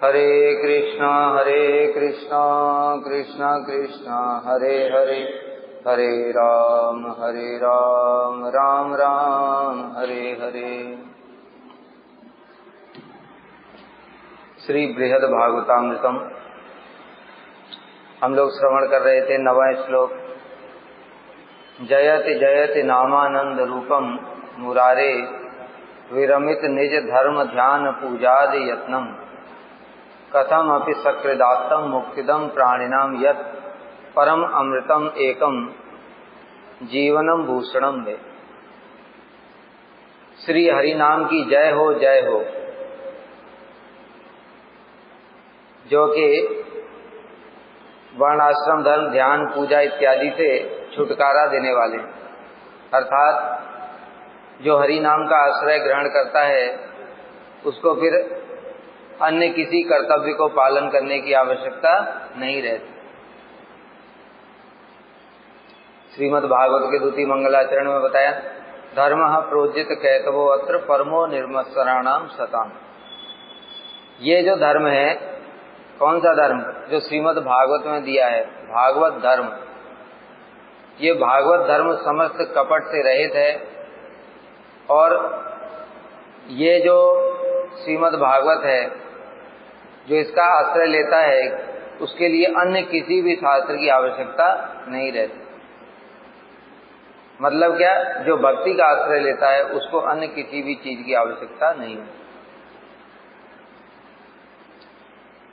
हरे कृष्णा कृष्णा कृष्णा हरे हरे, हरे राम राम राम हरे हरे। श्री बृहद भागवतामृतम हम लोग श्रवण कर रहे थे। 9वां श्लोक। जयति जयति नामानंद रूपम मुरारे, विरमित निज धर्म ध्यान पूजादि यत्नम, कथम अपि सकृदात्तम मुक्तिदम प्राणिनाम यत्, परम अमृतम एकम जीवनम भूषणम वे। श्री हरि नाम की जय हो, जय हो, जो कि वर्णाश्रम धर्म ध्यान पूजा इत्यादि से छुटकारा देने वाले, अर्थात जो हरि नाम का आश्रय ग्रहण करता है उसको फिर अन्य किसी कर्तव्य को पालन करने की आवश्यकता नहीं रहती। श्रीमद् भागवत के द्वितीय मंगलाचरण में बताया, धर्मः प्रोज्जित कैतवो अत्र परमो निर्मत्सराणाम सताम। ये जो धर्म है, कौन सा धर्म? जो श्रीमद् भागवत में दिया है, भागवत धर्म। ये भागवत धर्म समस्त कपट से रहित है, और ये जो श्रीमद् भागवत है, जो इसका आश्रय लेता है, उसके लिए अन्य किसी भी शास्त्र की आवश्यकता नहीं रहती। मतलब क्या? जो भक्ति का आश्रय लेता है उसको अन्य किसी भी चीज की आवश्यकता नहीं है।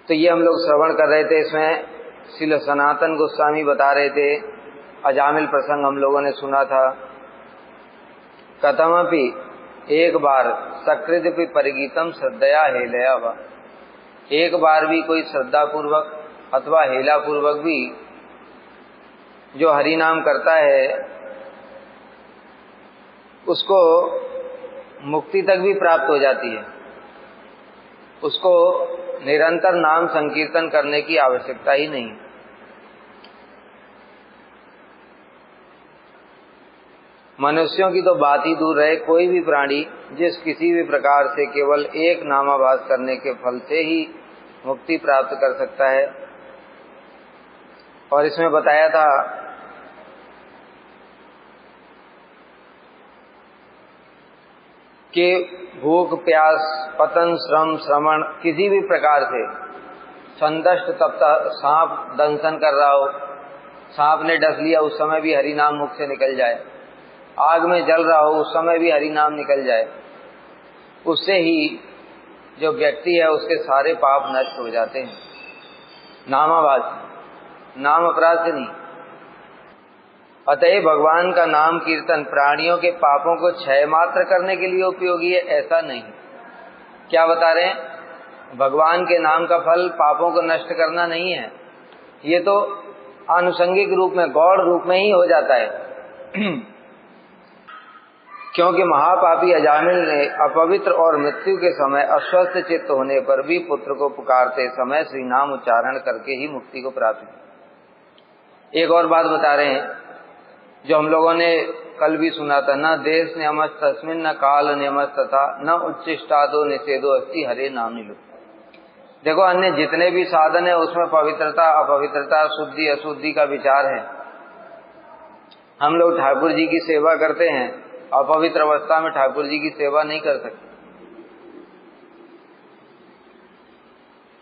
तो ये हम लोग श्रवण कर रहे थे। इसमें श्रील सनातन गोस्वामी बता रहे थे, अजामिल प्रसंग हम लोगों ने सुना था। कथमपि एक बार सकृदपि परिगीतम श्रद्धया हेलया वा, एक बार भी कोई श्रद्धा पूर्वक अथवा हेला पूर्वक भी जो हरि नाम करता है उसको मुक्ति तक भी प्राप्त हो जाती है। उसको निरंतर नाम संकीर्तन करने की आवश्यकता ही नहीं। मनुष्यों की तो बात ही दूर रहे, कोई भी प्राणी जिस किसी भी प्रकार से केवल एक नामाभास करने के फल से ही मुक्ति प्राप्त कर सकता है। और इसमें बताया था कि भूख प्यास पतन श्रम श्रवण किसी भी प्रकार से, संदष्ट तप्ता सांप दंशन कर रहा हो, सांप ने डस लिया, उस समय भी हरि नाम मुख से निकल जाए। आग में जल रहा हो, उस समय भी हरि नाम निकल जाए, उससे ही जो व्यक्ति है उसके सारे पाप नष्ट हो जाते हैं। नामाभास, नाम अपराध से नहीं। अतः भगवान का नाम कीर्तन प्राणियों के पापों को क्षय मात्र करने के लिए उपयोगी है, ऐसा नहीं। क्या बता रहे हैं? भगवान के नाम का फल पापों को नष्ट करना नहीं है। ये तो आनुषंगिक रूप में, गौड़ रूप में ही हो जाता है। क्योंकि महापापी अजामिल ने अपवित्र और मृत्यु के समय अस्वस्थ चित्त होने पर भी पुत्र को पुकारते समय श्री नाम उच्चारण करके ही मुक्ति को प्राप्त की। एक और बात बता रहे हैं जो हम लोगों ने कल भी सुना था, न देश नियमस तस्मिन न काल नियमस तथा न उच्चिष्टादो निषेधो अस्ति हरे नाम निलु। देखो, अन्य जितने भी साधन है उसमें पवित्रता अपवित्रता शुद्धि अशुद्धि का विचार है। हम लोग ठाकुर जी की सेवा करते हैं, अपवित्र अवस्था में ठाकुर जी की सेवा नहीं कर सकते।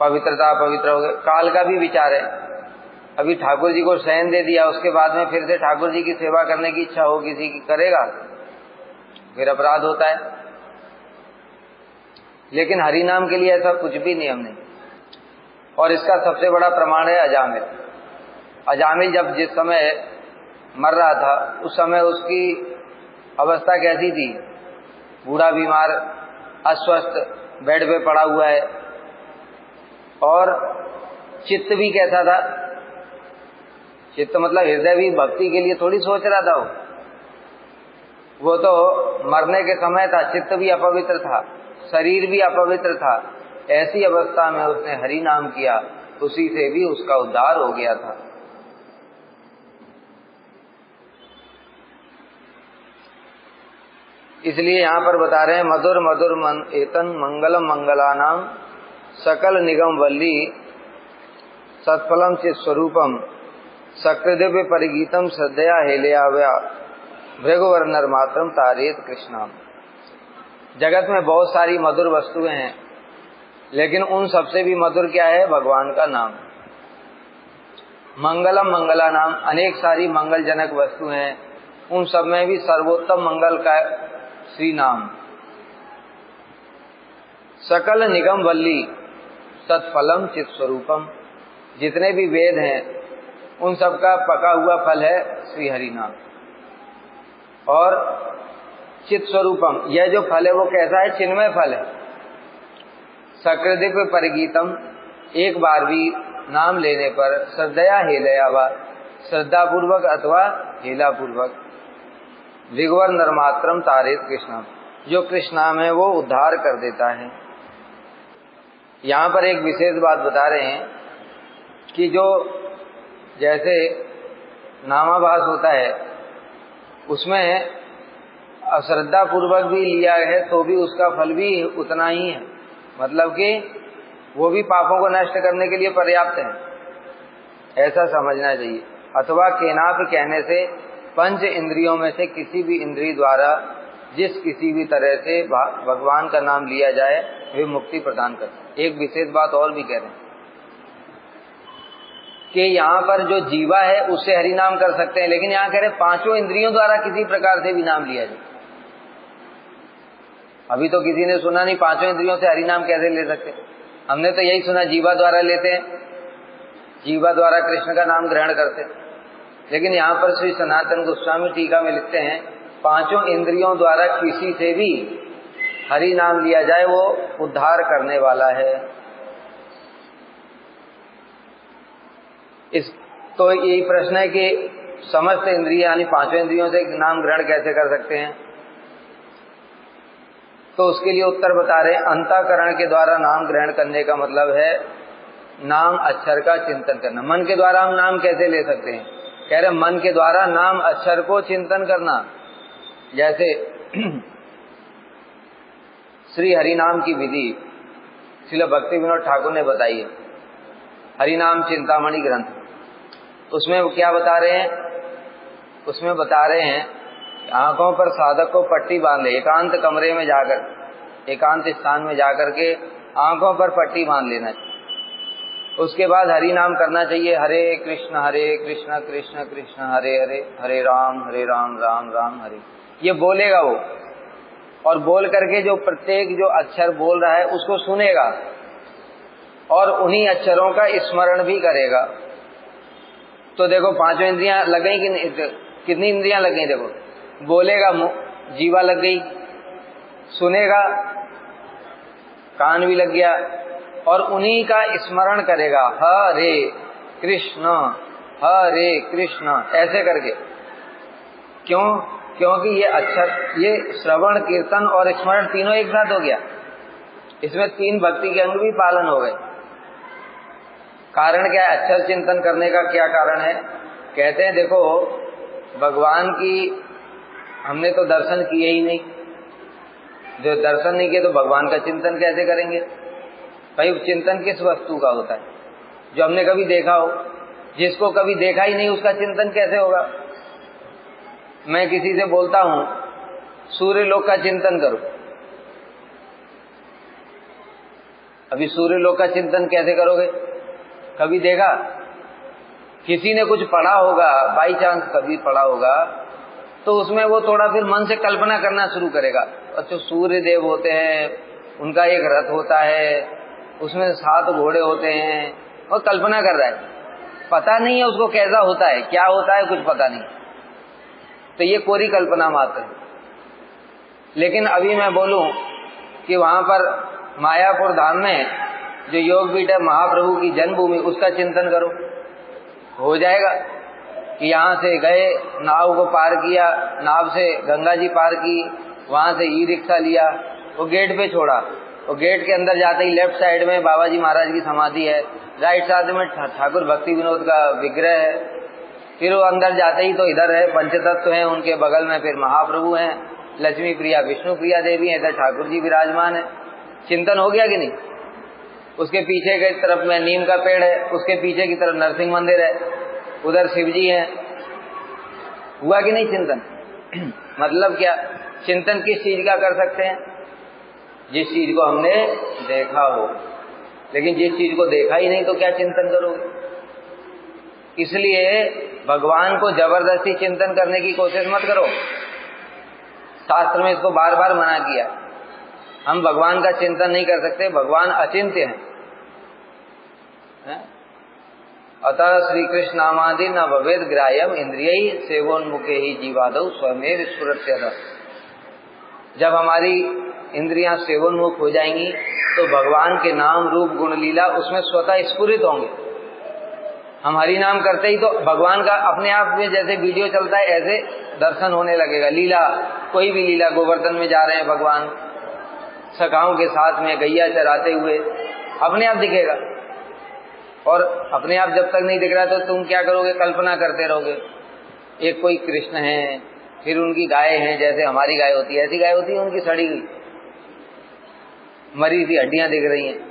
पवित्रता अपवित्र हो गए। काल का भी विचार है। अभी ठाकुर जी को शयन दे दिया, उसके बाद में फिर से ठाकुर जी की सेवा करने की इच्छा हो किसी की, करेगा? फिर अपराध होता है। लेकिन हरि नाम के लिए ऐसा कुछ भी नियम नहीं। और इसका सबसे बड़ा प्रमाण है अजामिल। अजामिल जब जिस समय मर रहा था उस समय उसकी अवस्था कैसी थी? बूढ़ा बीमार, अस्वस्थ, बेड पे पड़ा हुआ है। और चित्त भी कैसा था? चित्त मतलब हृदय भी भक्ति के लिए थोड़ी सोच रहा था। वो तो मरने के समय था, चित्त भी अपवित्र था, शरीर भी अपवित्र था। ऐसी अवस्था में उसने हरि नाम किया, उसी से भी उसका उद्धार हो गया था। इसलिए यहाँ पर बता रहे हैं, मधुर मधुर एतन मंगलम मंगलानाम सकल निगम वल्ली सत्फलम चित स्वरूपम सकृदिव्य परिगीतम श्रद्धया हेलयाव्या भृगुवर नरमात्रम तारेत कृष्णाम। जगत में बहुत सारी मधुर वस्तुएं हैं, लेकिन उन सबसे भी मधुर क्या है? भगवान का नाम। मंगलम मंगला नाम, अनेक सारी मंगलजनक वस्तु हैं, उन सब में भी सर्वोत्तम मंगल का श्री नाम। सकल निगम वल्ली सत्फलम चित स्वरूपम, जितने भी वेद हैं उन सब का पका हुआ फल है श्री हरि नाम। और चित स्वरूपम, यह जो फल है वो कैसा है? चिन्मय फल है। सकृदिव्य परिगीतम, एक बार भी नाम लेने पर श्रद्धया हेलयावा, श्रद्धा पूर्वक अथवा हेला पूर्वक, भृगुवर नरमात्रम तारेत कृष्णम, जो कृष्ण नाम है वो उद्धार कर देता है। यहाँ पर एक विशेष बात बता रहे हैं कि जो जैसे नामाभास होता है उसमें अश्रद्धा पूर्वक भी लिया है तो भी उसका फल भी उतना ही है, मतलब कि वो भी पापों को नष्ट करने के लिए पर्याप्त है, ऐसा समझना चाहिए। अथवा केनाप कहने से पंच इंद्रियों में से किसी भी इंद्रिय द्वारा जिस किसी भी तरह से भगवान का नाम लिया जाए वे मुक्ति प्रदान करते। एक विशेष बात और भी कह रहे हैं कि यहाँ पर जो जीवा है उससे हरि नाम कर सकते हैं, लेकिन यहाँ कह रहे पांचों इंद्रियों द्वारा किसी प्रकार से भी नाम लिया जाए। अभी तो किसी ने सुना नहीं पांचों इंद्रियों से हरि नाम कैसे ले सकते, हमने तो यही सुना जीवा द्वारा लेते हैं, जीवा द्वारा कृष्ण का नाम ग्रहण करते। लेकिन यहाँ पर श्री सनातन गोस्वामी टीका में लिखते हैं पांचों इंद्रियों द्वारा किसी से भी हरि नाम लिया जाए वो उद्धार करने वाला है। इस तो यही प्रश्न है कि समस्त इंद्रिय यानी पांचों इंद्रियों से नाम ग्रहण कैसे कर सकते हैं? तो उसके लिए उत्तर बता रहे, अंतःकरण के द्वारा नाम ग्रहण करने का मतलब है नाम अक्षर का चिंतन करना। मन के द्वारा हम नाम कैसे ले सकते हैं? कह रहे मन के द्वारा नाम अक्षर को चिंतन करना। जैसे श्री हरिनाम की विधि श्रील भक्ति विनोद ठाकुर ने बताई है, हरिनाम चिंतामणि ग्रंथ, उसमें वो क्या बता रहे हैं? उसमें बता रहे हैं आंखों पर साधक को पट्टी बांधे, एकांत कमरे में जाकर, एकांत स्थान में जाकर के आंखों पर पट्टी बांध लेना चाहिए। उसके बाद हरि नाम करना चाहिए, हरे कृष्ण कृष्ण कृष्ण हरे हरे, हरे राम राम राम हरे। ये बोलेगा वो, और बोल करके जो प्रत्येक जो अक्षर बोल रहा है उसको सुनेगा और उन्हीं अक्षरों का स्मरण भी करेगा। तो देखो पांचों इंद्रियां लग गई कि नहीं? कितनी इंद्रियां लग गई? देखो, बोलेगा जीवा लग गई, सुनेगा कान भी लग गया, और उन्हीं का स्मरण करेगा हरे कृष्ण ऐसे करके। क्यों? क्योंकि ये अक्षर, ये श्रवण कीर्तन और स्मरण तीनों एक साथ हो गया, इसमें तीन भक्ति के अंग भी पालन हो गए। कारण क्या है? अक्षर चिंतन करने का क्या कारण है? कहते हैं देखो भगवान की हमने तो दर्शन किए ही नहीं, जो दर्शन नहीं किए तो भगवान का चिंतन कैसे करेंगे? भाई चिंतन किस वस्तु का होता है? जो हमने कभी देखा हो। जिसको कभी देखा ही नहीं उसका चिंतन कैसे होगा? मैं किसी से बोलता हूं सूर्य लोक का चिंतन करो, अभी सूर्य लोक का चिंतन कैसे करोगे? कभी देखा? किसी ने कुछ पढ़ा होगा, बाई चांस कभी पढ़ा होगा, तो उसमें वो थोड़ा फिर मन से कल्पना करना शुरू करेगा। अच्छा, सूर्य देव होते हैं, उनका एक रथ होता है, उसमें 7 घोड़े होते हैं, और कल्पना कर रहा है। पता नहीं है उसको कैसा होता है, क्या होता है, कुछ पता नहीं, तो ये कोरी कल्पना मात्र है। लेकिन अभी मैं बोलूं कि वहां पर मायापुर धाम में जो योगपीठ है महाप्रभु की जन्मभूमि, उसका चिंतन करो, हो जाएगा। कि यहाँ से गए, नाव को पार किया, नाव से गंगा जी पार की, वहां से ई रिक्शा लिया, वो गेट पे छोड़ा, वो गेट के अंदर जाते ही लेफ्ट साइड में बाबा जी महाराज की समाधि है, राइट साइड में ठाकुर भक्ति विनोद का विग्रह है, फिर वो अंदर जाते ही तो इधर है पंचतत्व हैं, उनके बगल में फिर महाप्रभु हैं, लक्ष्मी प्रिया विष्णु प्रिया देवी हैं, इधर ठाकुर जी विराजमान है। चिंतन हो गया कि नहीं? उसके पीछे की तरफ में नीम का पेड़ है, उसके पीछे की तरफ नरसिंह मंदिर है, उधर शिव जी है। हुआ कि नहीं चिंतन? मतलब क्या? चिंतन किस चीज का कर सकते हैं? जिस चीज को हमने देखा हो। लेकिन जिस चीज को देखा ही नहीं तो क्या चिंतन करोगे? इसलिए भगवान को जबरदस्ती चिंतन करने की कोशिश मत करो। शास्त्र में इसको बार बार मना किया। हम भगवान का चिंतन नहीं कर सकते, भगवान अचिंत्य हैं। अतः श्री कृष्ण नामादि न भवेद ग्राह्यम इंद्रिय सेवोन्मुखे ही जीवादौ स्वमेव स्फुरत्यतः। जब हमारी इंद्रियां सेवोन्मुख हो जाएंगी तो भगवान के नाम रूप गुण लीला उसमें स्वतः स्फुरित होंगे। हम हरि नाम करते ही तो भगवान का अपने आप में जैसे वीडियो चलता है ऐसे दर्शन होने लगेगा। लीला, कोई भी लीला, गोवर्धन में जा रहे हैं भगवान सखाओं के साथ में गैया चराते हुए, अपने आप दिखेगा। और अपने आप जब तक नहीं दिख रहा तो तुम क्या करोगे? कल्पना करते रहोगे। एक कोई कृष्ण है, फिर उनकी गाय हैं, जैसे हमारी गाय होती है ऐसी गाय होती है, उनकी सड़ी हुई मरी सी हड्डियां दिख रही हैं।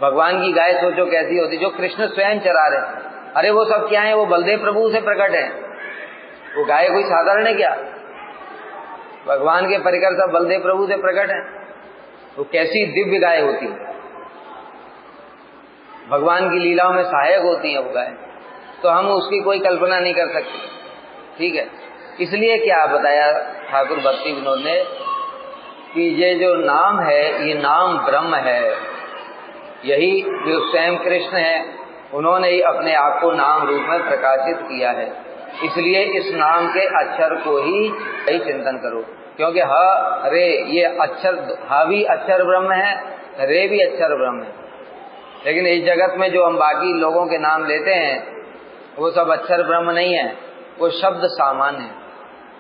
भगवान की गाय सोचो कैसी होती, जो कृष्ण स्वयं चरा रहे। अरे वो सब क्या है? वो बलदेव प्रभु से प्रकट है। वो गाय कोई साधारण है क्या? भगवान के परिकर सब बलदेव प्रभु से प्रकट है। वो कैसी दिव्य गाय होती, भगवान की लीलाओं में सहायक होती है वो गाय। तो हम उसकी कोई कल्पना नहीं कर सकते। ठीक है, इसलिए क्या बताया ठाकुर भक्ति विनोद ने कि ये जो नाम है ये नाम ब्रह्म है। यही जो स्वयं कृष्ण है उन्होंने ही अपने आप को नाम रूप में प्रकाशित किया है। इसलिए इस नाम के अक्षर को ही चिंतन करो, क्योंकि ह रे ये अक्षर, हा भी अक्षर ब्रह्म है, रे भी अक्षर ब्रह्म है। लेकिन इस जगत में जो हम बाकी लोगों के नाम लेते हैं वो सब अक्षर ब्रह्म नहीं है, वो शब्द सामान्य है।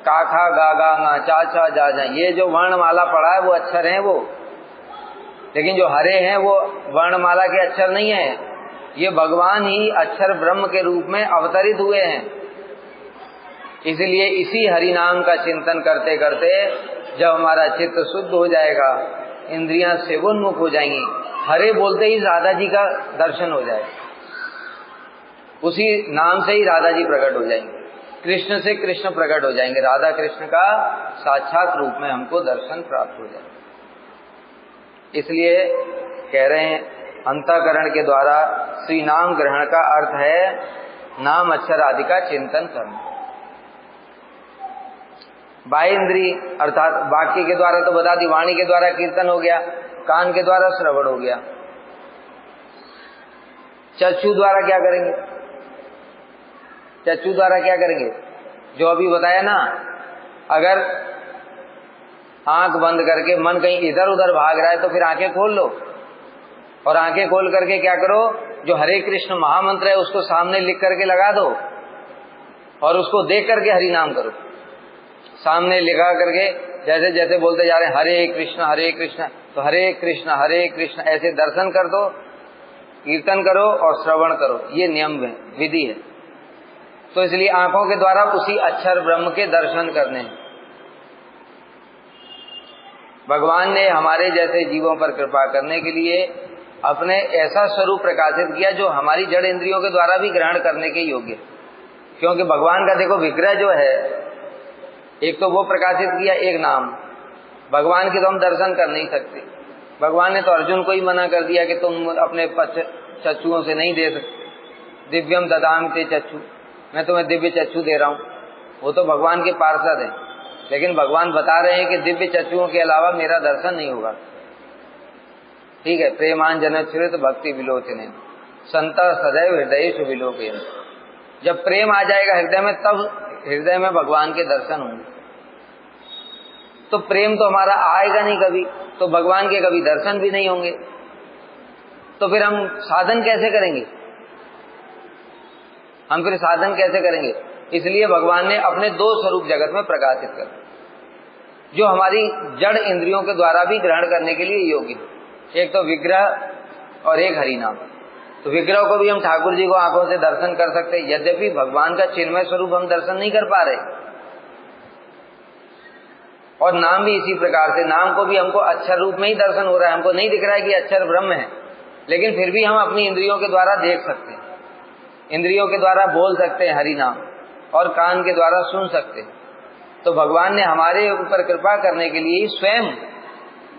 का खा गा गा गा चा चा जा जा, ये जो वर्णमाला पढ़ा है वो अक्षर हैं वो। लेकिन जो हरे हैं वो वर्णमाला के अक्षर नहीं है। ये भगवान ही अक्षर ब्रह्म के रूप में अवतरित हुए हैं। इसलिए इसी हरि नाम का चिंतन करते करते जब हमारा चित्त शुद्ध हो जाएगा, इंद्रियां सेवोन्मुख हो जाएंगी, हरे बोलते ही राधा जी का दर्शन हो जाएगा। उसी नाम से ही राधा जी प्रकट हो जाएंगे, कृष्ण से कृष्ण प्रकट हो जाएंगे, राधा कृष्ण का साक्षात रूप में हमको दर्शन प्राप्त हो जाएगा। इसलिए कह रहे हैं अंतःकरण के द्वारा श्री नाम ग्रहण का अर्थ है नाम अक्षर आदि का चिंतन करना। बाह्य इंद्री अर्थात वाक्य के द्वारा तो बता दी, वाणी के द्वारा कीर्तन हो गया, कान के द्वारा श्रवण हो गया। चक्षु द्वारा क्या करेंगे? चक्षु द्वारा क्या करेंगे? जो अभी बताया ना, अगर आंख बंद करके मन कहीं इधर उधर भाग रहा है तो फिर आंखें खोल लो, और आंखें खोल करके क्या करो? जो हरे कृष्ण महामंत्र है उसको सामने लिख करके लगा दो और उसको देख करके हरि नाम करो। सामने लिखा करके जैसे जैसे बोलते जा रहे हैं हरे कृष्ण, तो हरे कृष्ण ऐसे दर्शन कर दो, कीर्तन करो और श्रवण करो। ये नियम है, विधि है। तो इसलिए आंखों के द्वारा उसी अक्षर ब्रह्म के दर्शन करने हैं। भगवान ने हमारे जैसे जीवों पर कृपा करने के लिए अपने ऐसा स्वरूप प्रकाशित किया जो हमारी जड़ इंद्रियों के द्वारा भी ग्रहण करने के योग्य। क्योंकि भगवान का देखो विग्रह जो है, एक तो वो प्रकाशित किया, एक नाम। भगवान के तो हम दर्शन कर नहीं सकते। भगवान ने तो अर्जुन को ही मना कर दिया कि तुम अपने चक्षुओं से नहीं दे सकते। दिव्यम ददाम ते चक्षु, मैं तुम्हें दिव्य चक्षु दे रहा हूँ। वो तो भगवान के पार्षद है, लेकिन भगवान बता रहे हैं कि दिव्य चक्षुओं के अलावा मेरा दर्शन नहीं होगा। ठीक है, प्रेमान जनश्रित भक्ति विलोचने संत सदैव हृदय विलोकन। जब प्रेम आ जाएगा हृदय में, तब हृदय में भगवान के दर्शन होंगे। तो प्रेम तो हमारा आएगा नहीं कभी, तो भगवान के कभी दर्शन भी नहीं होंगे। तो फिर हम साधन कैसे करेंगे? हम फिर साधन कैसे करेंगे? इसलिए भगवान ने अपने दो स्वरूप जगत में प्रकाशित कर, जो हमारी जड़ इंद्रियों के द्वारा भी ग्रहण करने के लिए योग्य है। एक तो विग्रह और एक हरिनाम। तो विग्रह को भी हम ठाकुर जी को आंखों से दर्शन कर सकते हैं, यद्यपि भगवान का चिन्मय स्वरूप हम दर्शन नहीं कर पा रहे। और नाम भी इसी प्रकार से, नाम को भी हमको अक्षर रूप में ही दर्शन हो रहा है, हमको नहीं दिख रहा है कि अक्षर ब्रह्म है, लेकिन फिर भी हम अपनी इंद्रियों के द्वारा देख सकते हैं, इंद्रियों के द्वारा बोल सकते हैं हरि नाम, और कान के द्वारा सुन सकते हैं। तो भगवान ने हमारे ऊपर कृपा करने के लिए स्वयं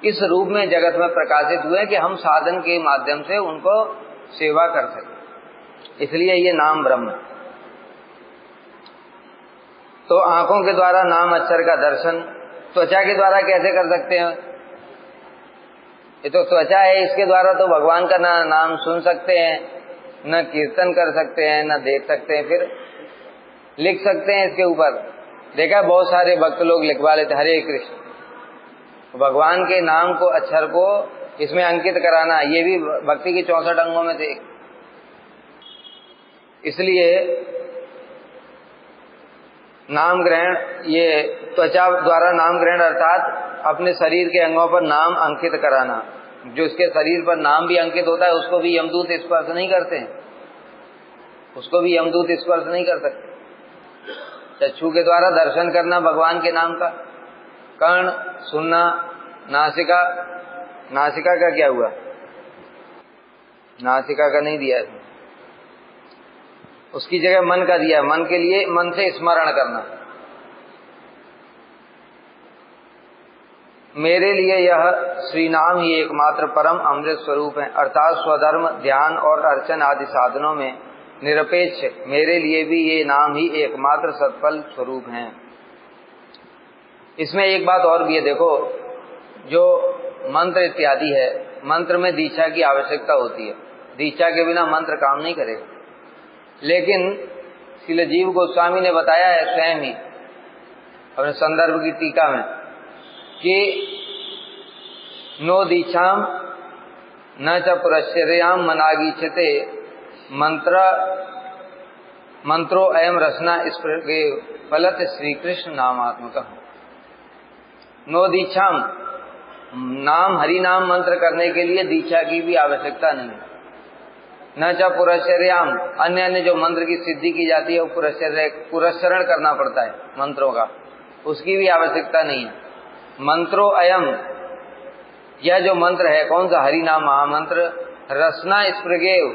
इस रूप में जगत में प्रकाशित हुए कि हम साधन के माध्यम से उनको सेवा कर सकें, इसलिए ये नाम ब्रह्म है। तो आंखों के द्वारा नाम अक्षर का दर्शन, त्वचा के द्वारा कैसे कर सकते हैं? ये तो त्वचा है, इसके द्वारा तो भगवान का नाम सुन सकते हैं, न कीर्तन कर सकते हैं, न देख सकते हैं, फिर लिख सकते हैं इसके ऊपर। देखा बहुत सारे भक्त लोग लिखवा लेते हरे कृष्ण, भगवान के नाम को, अक्षर को इसमें अंकित कराना, ये भी भक्ति के 64 अंगों में थे। इसलिए नाम ग्रहण, ये त्वचा द्वारा नाम ग्रहण अर्थात अपने शरीर के अंगों पर नाम अंकित कराना। जो इसके शरीर पर नाम भी अंकित होता है उसको भी यमदूत स्पर्श नहीं करते हैं, उसको भी यमदूत स्पर्श नहीं कर सकते। चक्षु के द्वारा दर्शन करना भगवान के नाम का, कर्ण सुनना, नासिका, नासिका का क्या हुआ? नासिका का नहीं दिया है, उसकी जगह मन का दिया, मन के लिए मन से स्मरण करना। मेरे लिए यह श्री नाम ही एकमात्र परम अमृत स्वरूप है, अर्थात स्वधर्म, ध्यान और अर्चन आदि साधनों में निरपेक्ष मेरे लिए भी ये नाम ही एकमात्र सत्फल स्वरूप हैं। इसमें एक बात और भी है, देखो जो मंत्र इत्यादि है, मंत्र में दीक्षा की आवश्यकता होती है, दीक्षा के बिना मंत्र काम नहीं करेगा। लेकिन श्रील जीव गोस्वामी ने बताया है स्वयं ही अपने संदर्भ की टीका में कि नो दीक्षाम न च पुरश्चर्याम मनागीचते मंत्रो अयम रसना स्पृगे फलत श्री कृष्ण नामात्मक। नो दीक्षाम, नाम हरि नाम मंत्र करने के लिए दीक्षा की भी आवश्यकता नहीं है। न च पुरश्चर्याम, अन्य जो मंत्र की सिद्धि की जाती है वो पुरस्चरण करना पड़ता है मंत्रों का, उसकी भी आवश्यकता नहीं है। मंत्रो अयम, यह जो मंत्र है कौन सा? हरि नाम महामंत्र, रसना स्पृगेव,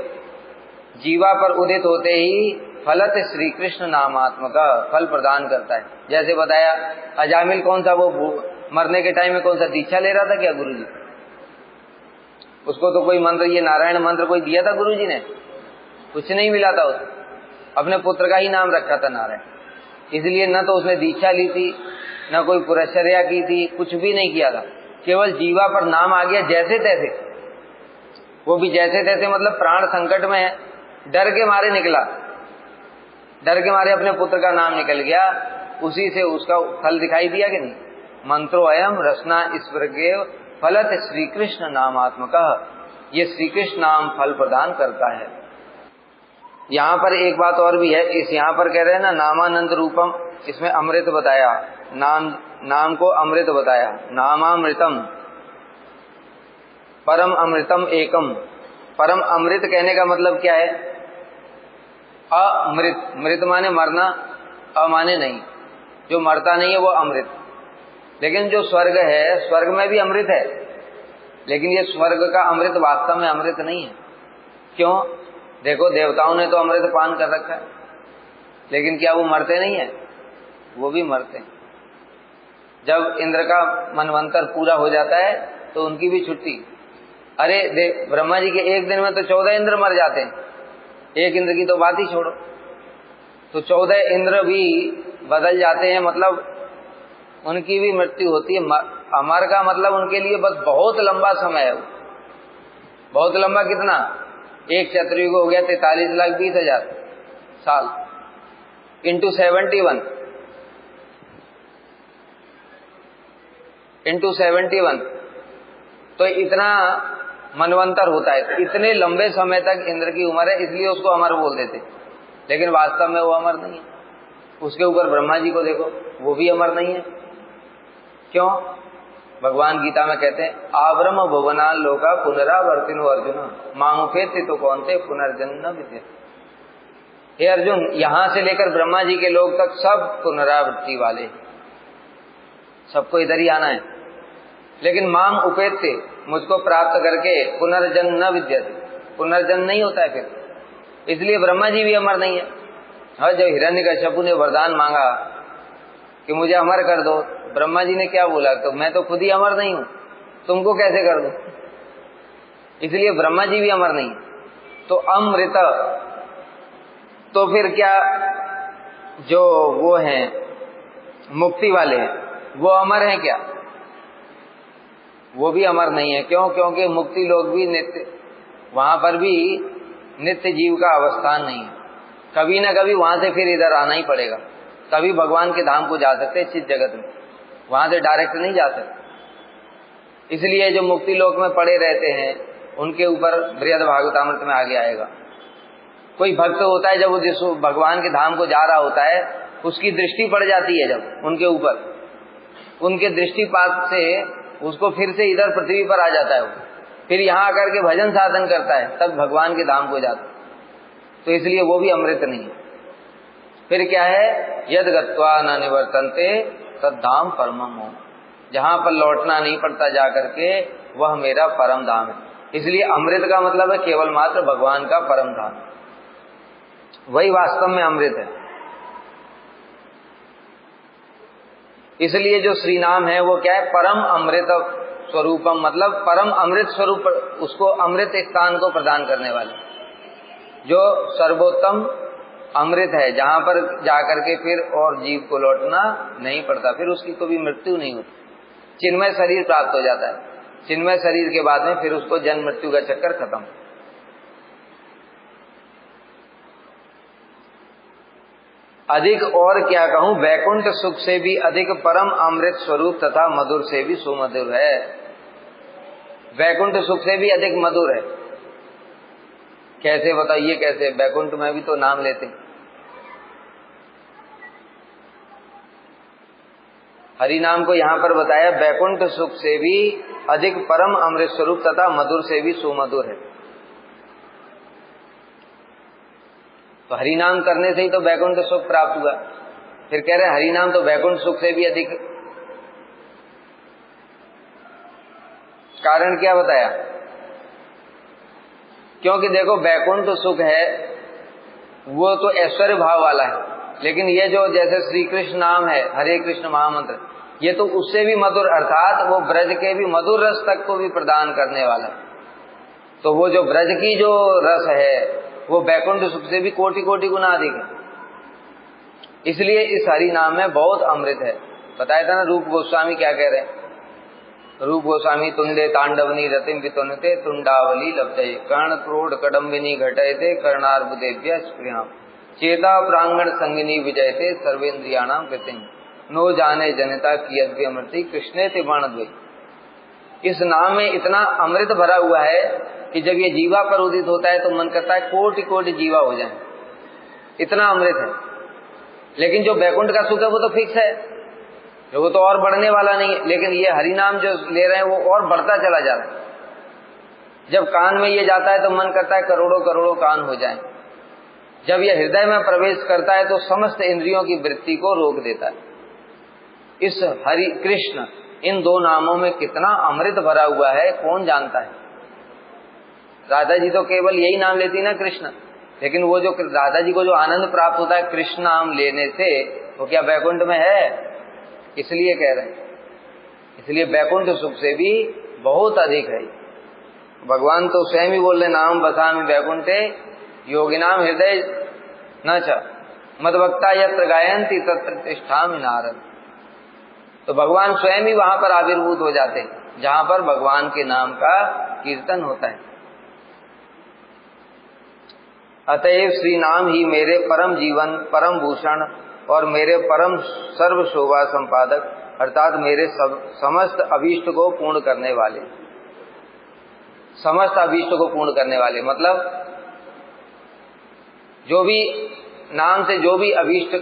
जीवा पर उदित होते ही फलत श्री कृष्ण नामात्मक, फल प्रदान करता है। जैसे बताया अजामिल कौन सा, वो मरने के टाइम में कौन सा दीक्षा ले रहा था क्या गुरुजी? उसको तो कोई मंत्र, ये नारायण मंत्र कोई दिया था गुरुजी ने? कुछ नहीं मिला था उसको, अपने पुत्र का ही नाम रखा था नारायण। इसलिए न तो उसने दीक्षा ली थी, न कोई पुरश्चर्या की थी, कुछ भी नहीं किया था, केवल जीवा पर नाम आ गया जैसे तैसे। वो भी जैसे तैसे मतलब प्राण संकट में है, डर के मारे निकला, डर के मारे अपने पुत्र का नाम निकल गया, उसी से उसका फल दिखाई दिया कि नहीं? मंत्रो अयम रसना स्वर्गेव फलत श्री कृष्ण नामात्मक, ये श्री कृष्ण नाम फल प्रदान करता है। यहाँ पर एक बात और भी है, इस यहाँ पर कह रहे हैं ना नामानंद रूपम, इसमें अमृत बताया, नाम को अमृत बताया। नामामृतम परम अमृतम एकम, परम अमृत कहने का मतलब क्या है? अमृत, मृत माने मरना, अमाने नहीं, जो मरता नहीं है वो अमृत। लेकिन जो स्वर्ग है, स्वर्ग में भी अमृत है, लेकिन ये स्वर्ग का अमृत वास्तव में अमृत नहीं है। क्यों? देखो देवताओं ने तो अमृत पान कर रखा है, लेकिन क्या वो मरते नहीं है? वो भी मरते हैं। जब इंद्र का मनवंतर पूरा हो जाता है तो उनकी भी छुट्टी। अरे ब्रह्मा जी के एक दिन में तो 14 इंद्र मर जाते हैं, एक इंद्र की तो बात ही छोड़ो, तो 14 इंद्र भी बदल जाते हैं, मतलब उनकी भी मृत्यु होती है। अमर का मतलब उनके लिए बस बहुत लंबा समय है, बहुत लंबा। कितना? एक चतुर्युग हो गया 43,20,000 साल इंटू 71 इंटू 71, तो इतना मनवंतर होता है। इतने लंबे समय तक इंद्र की उम्र है, इसलिए उसको अमर बोल देते, लेकिन वास्तव में वो अमर नहीं है। उसके ऊपर ब्रह्मा जी को देखो, वो भी अमर नहीं है। क्यों? भगवान गीता में कहते हैं आब्रह्म भुवना लोका पुनरावर्तिनो अर्जुन मामुपेति तो कौनते पुनर्जन्म विद्यते। हे अर्जुन, यहां से लेकर ब्रह्मा जी के लोग तक सब पुनरावृत्ति वाले, सबको इधर ही आना है। लेकिन माम उपेत्य, मुझको प्राप्त करके पुनर्जन्म न विद्यते, पुनर्जन्म नहीं होता है फिर। इसलिए ब्रह्मा जी भी अमर नहीं है। हाँ, जब हिरण्यकश्यपु ने वरदान मांगा कि मुझे अमर कर दो, ब्रह्मा जी ने क्या बोला, तो मैं तो खुद ही अमर नहीं हूं, तुमको कैसे कर दूं। इसलिए ब्रह्मा जी भी अमर नहीं। तो अमृत, तो फिर क्या जो वो हैं मुक्ति वाले हैं, वो अमर हैं क्या? वो भी अमर नहीं है। क्यों? क्योंकि मुक्ति लोग भी नित्य, वहां पर भी नित्य जीव का अवस्थान नहीं है। कभी ना कभी वहां से फिर इधर आना ही पड़ेगा, तभी भगवान के धाम को जा सकते हैं। चित्त जगत में वहां से डायरेक्ट नहीं जा सकते। इसलिए जो मुक्ति लोक में पड़े रहते हैं उनके ऊपर बृहद भागवतामृत में आगे आएगा। कोई भक्त होता है, जब वो जिस भगवान के धाम को जा रहा होता है, उसकी दृष्टि पड़ जाती है जब उनके ऊपर, उनके दृष्टिपात से उसको फिर से इधर पृथ्वी पर आ जाता है। वो फिर यहाँ आकर के भजन साधन करता है, तब भगवान के धाम को जाता है। तो इसलिए वो भी अमृत नहीं है। फिर क्या है? यद गत्वा न निवर्तन्ते तद धाम परमम हो, जहां पर लौटना नहीं पड़ता जा करके, वह मेरा परम धाम है। इसलिए अमृत का मतलब है केवल मात्र भगवान का परम धाम, वही वास्तव में अमृत है। इसलिए जो श्री नाम है वो क्या है? परम अमृत स्वरूपम, मतलब परम अमृत स्वरूप, उसको अमृत स्थान को प्रदान करने वाले, जो सर्वोत्तम अमृत है, जहां पर जाकर के फिर और जीव को लौटना नहीं पड़ता, फिर उसकी कभी मृत्यु नहीं होती। चिन्मय शरीर प्राप्त हो जाता है। चिन्मय शरीर के बाद में फिर उसको जन्म मृत्यु का चक्कर खत्म। अधिक और क्या कहूं, वैकुंठ सुख से भी अधिक परम अमृत स्वरूप तथा मधुर से भी सुमधुर है। वैकुंठ सुख से भी अधिक मधुर है। कैसे बताइए कैसे? वैकुंठ में भी तो नाम लेते, हरि नाम को यहां पर बताया वैकुंठ सुख से भी अधिक परम अमृत स्वरूप तथा मधुर से भी सुमधुर है। तो हरि नाम करने से ही तो वैकुंठ सुख प्राप्त हुआ। फिर कह रहे हरि नाम तो वैकुंठ सुख से भी अधिक। कारण क्या बताया? क्योंकि देखो वैकुंठ सुख है वो तो ऐश्वर्य भाव वाला है, लेकिन ये जो जैसे श्री कृष्ण नाम है, हरे कृष्ण महामंत्र, ये तो उससे भी मधुर, अर्थात वो ब्रज के भी मधुर रस तक को भी प्रदान करने वाला है। तो वो जो ब्रज की जो रस है वो वैकुंठ सुख से भी कोटि कोटि गुना अधिक है। इसलिए इस हरि नाम में बहुत अमृत है। बताया था ना रूप गोस्वामी क्या कह रहे हैं? रूप गोस्वामी तुंडे तांडवनी रतिम वितुनते तुंडावली लब्धये कर्ण क्रोड कदम्बिनी घटयते कर्णार्बुदेभ्य स्प्रियाम चेता प्रांगण संगिनी विजयते सर्वेन्द्रियाणाम कृतिम नो जाने जनता की अद्भुतमृति कृष्णे तिबाणद्वय। इस नाम में इतना अमृत भरा हुआ है कि जब ये जीवा पर उदित होता है तो मन करता है कोटि कोटि जीवा हो जाए, इतना अमृत है। लेकिन जो वैकुंठ का सुख है वो तो फिक्स है, वो तो और बढ़ने वाला नहीं है। लेकिन ये हरि नाम जो ले रहे हैं वो और बढ़ता चला जा रहा है। जब कान में ये जाता है तो मन करता है करोड़ों करोड़ों कान हो जाएं। जब ये हृदय में प्रवेश करता है तो समस्त इंद्रियों की वृत्ति को रोक देता है। इस हरि कृष्ण इन दो नामों में कितना अमृत भरा हुआ है कौन जानता है। राधा जी तो केवल यही नाम लेती ना कृष्ण, लेकिन वो जो राधा जी को जो आनंद प्राप्त होता है कृष्ण नाम लेने से, वो क्या वैकुंठ में है? इसलिए कह रहे हैं, इसलिए वैकुंठ सुख से भी बहुत अधिक है। भगवान तो स्वयं ही बोल रहे नाम बसामि वैकुंठे योगिनाम हृदय न च मद्भक्ता यत्र गायन्ति तत्र तिष्ठामि नारद। तो भगवान स्वयं ही वहां पर आविर्भूत हो जाते हैं जहां पर भगवान के नाम का कीर्तन होता है। अतएव श्री नाम ही मेरे परम जीवन, परम भूषण और मेरे परम सर्व शोभा संपादक, अर्थात मेरे समस्त अभीष्ट को पूर्ण करने वाले, समस्त अभीष्ट को पूर्ण करने वाले मतलब जो भी नाम से जो भी अभीष्ट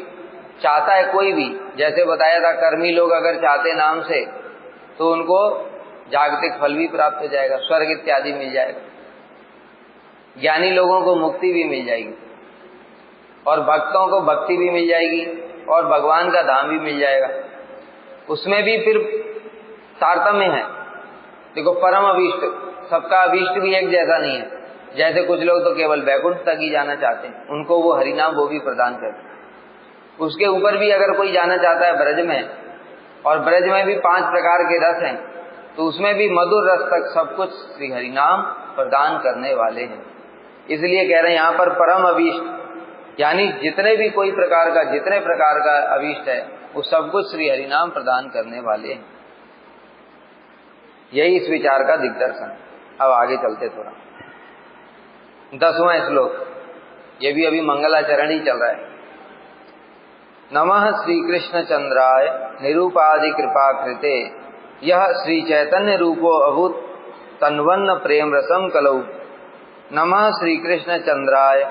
चाहता है कोई भी, जैसे बताया था कर्मी लोग अगर चाहते नाम से तो उनको जागतिक फल भी प्राप्त हो जाएगा, स्वर्ग इत्यादि मिल जाएगा, ज्ञानी लोगों को मुक्ति भी मिल जाएगी और भक्तों को भक्ति भी मिल जाएगी और भगवान का धाम भी मिल जाएगा। उसमें भी फिर तारतम्य है। देखो परम अभीष्ट, सबका अभीष्ट भी एक जैसा नहीं है। जैसे कुछ लोग तो केवल वैकुंठ तक ही जाना चाहते हैं, उनको वो हरिनाम वो भी प्रदान करते। उसके ऊपर भी अगर कोई जाना चाहता है ब्रज में, और ब्रज में भी 5 प्रकार के रस हैं, तो उसमें भी मधुर रस तक सब कुछ श्री हरिनाम प्रदान करने वाले हैं। इसलिए कह रहे हैं यहाँ पर परम अभीष्ट, यानी जितने भी कोई प्रकार का, जितने प्रकार का अभीष्ट है वो सब कुछ श्री हरिनाम प्रदान करने वाले हैं। यही इस विचार का दिग्दर्शन। अब आगे चलते थोड़ा। 10वां श्लोक, ये भी अभी मंगलाचरण ही चल रहा है। नमः श्री कृष्ण चंद्राय निरूपादि कृपा कृते यह श्री चैतन्य रूपो अभूत तन्वन्न प्रेम रसम कलौ। नमः श्री कृष्ण चंद्राय,